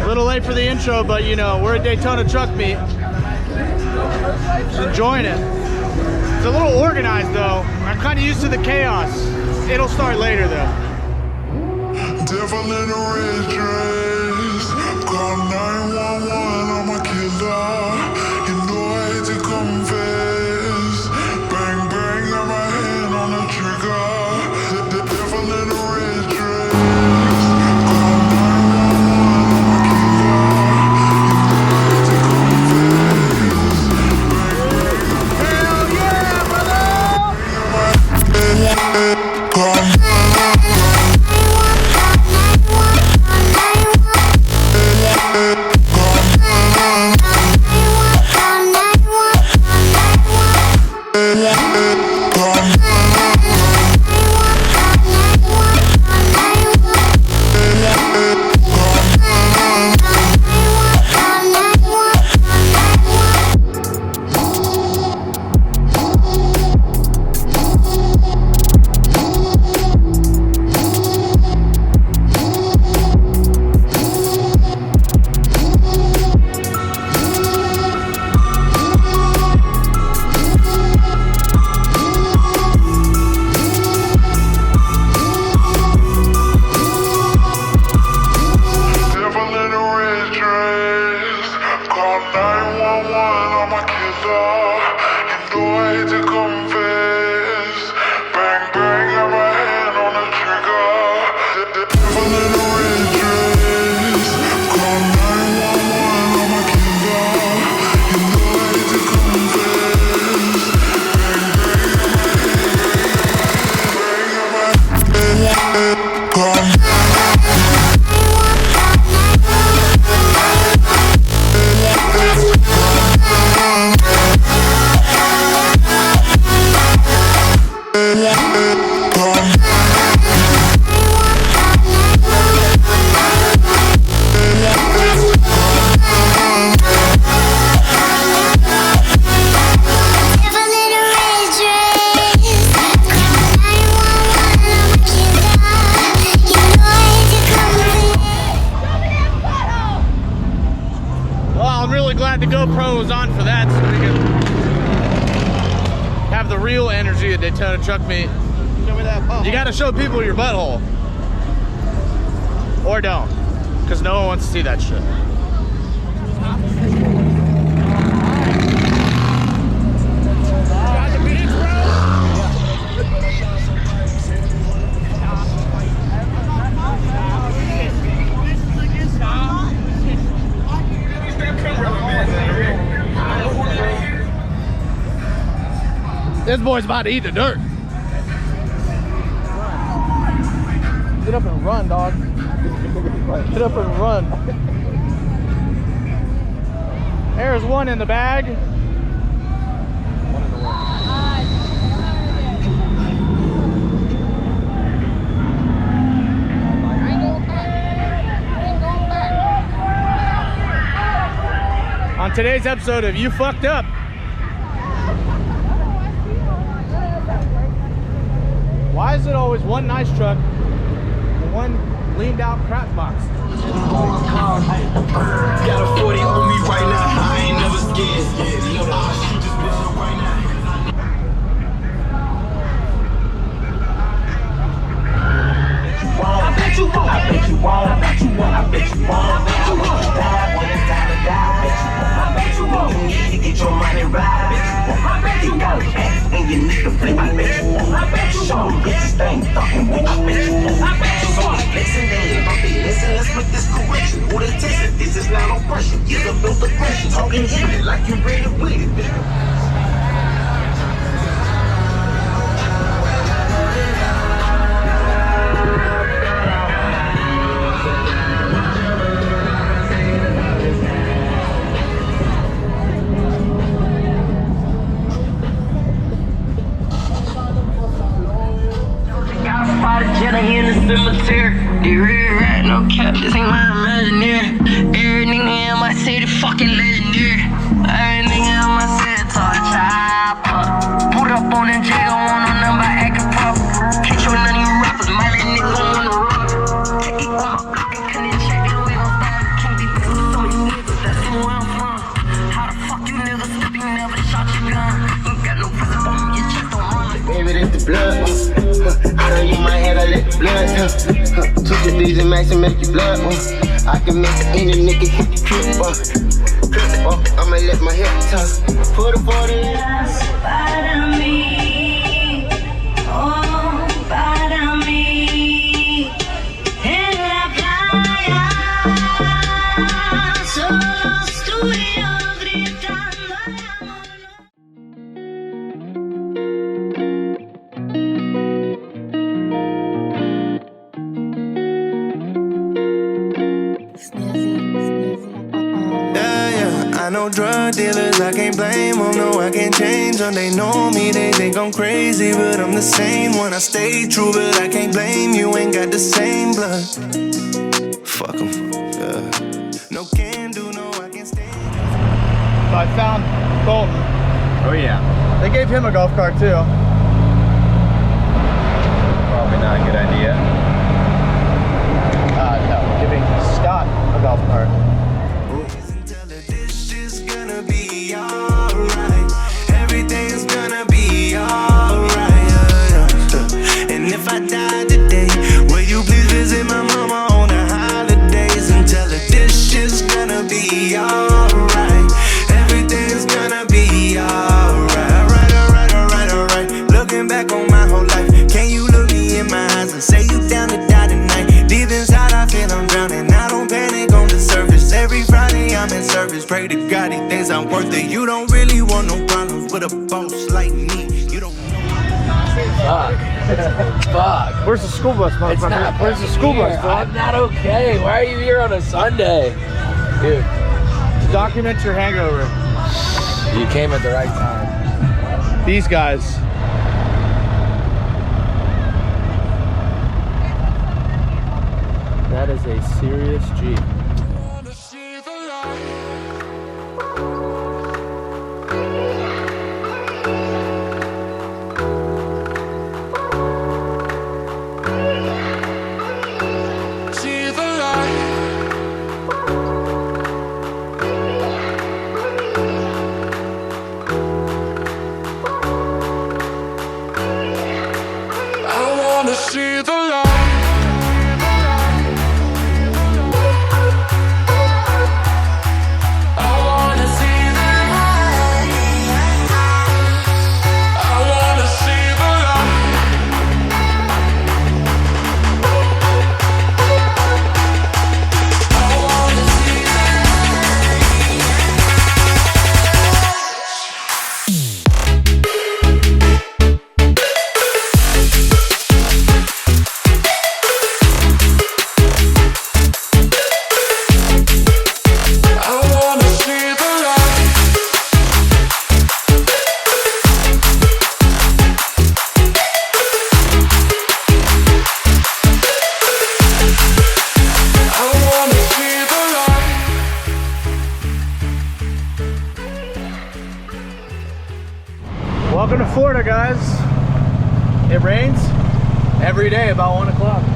A little late for the intro, but you know, we're at Daytona truck meet. Just enjoying it. It's a little organized though. I'm kind of used to the chaos. It'll start later though. Devil in a red dress, call 911, I'm a killer. You know I hate to confess. Bang bang, got my hand on the trigger. The devil in a red dress, call 911, I'm a killer. You know I hate to confess. Bang bang, Hell yeah, brother! The GoPro was on for that, so we can have the real energy at Daytona truck meet. Show me that butthole. You gotta show people your butthole. Or don't, because no one wants to see that shit. This boy's about to eat the dirt. Get up and run, dog. Get up and run. There's one in the bag. On today's episode of You Fucked Up. Why is it always one nice truck and one leaned out crap box? Got a 40 on me right now, I ain't never scared. I'll shoot this bitch up right now. I bet you won't, I bet you won't, I bet you won't, I bet you won't, I bet you won't. Die when it's time to die, I bet you won't. You need to get your money right, I bet you got it, and you need to flip, I bet you won't. I bet you won't. Get this thing fucking with, I bet you won't. I bet you won't. Listen, listen, let's make this correction. Who they testing? This is not oppression. You're the built aggression. Talking heavy like you ready to bleed it, bitch. In the cemetery, the red rat, no cap, this ain't my imaginary. Every nigga in my city fucking legendary. Every nigga in my city talk chopper. Put up on the jail, on a number acting proper. Catch you none of you rappers, my little nigga on the rock. Take it on my block and couldn't check it, we gon' start, can't be Breezy Max and make you blood one. I can make any nigga hit the trip one. I'ma let my hip talk. Put a 40 in. Para mí, oh, para mí, en la playa, solos tú y yo gritando el amor. I know drug dealers, I can't blame them, no, I can't change them. They know me, they think I'm crazy, but I'm the same one. I stay true, but I can't blame you, ain't got the same blood. Fuck them, no can do, no, I can't stand. So I found Bolton. Oh yeah. They gave him a golf cart too. Probably not a good idea. No, giving Scott a golf cart. If I die today, will you please visit my mama on the holidays and tell her this shit's gonna be alright. Everything's gonna be alright. Alright. Looking back on my whole life, can you look me in my eyes and say you down to die tonight? Deep inside I feel I'm drowning, I don't panic on the surface. Every Friday I'm in service, pray to God he thinks I'm worth it. You don't really want no problems with a boss like me. You don't. Fuck. Where's the school bus, motherfucker? It's not Where's the school bus, bro? I'm not okay. Why are you here on a Sunday? Dude, To document your hangover. you came at the right time. These guys. That is a serious Jeep. See the light. Welcome to Florida, guys. It rains every day about 1 o'clock.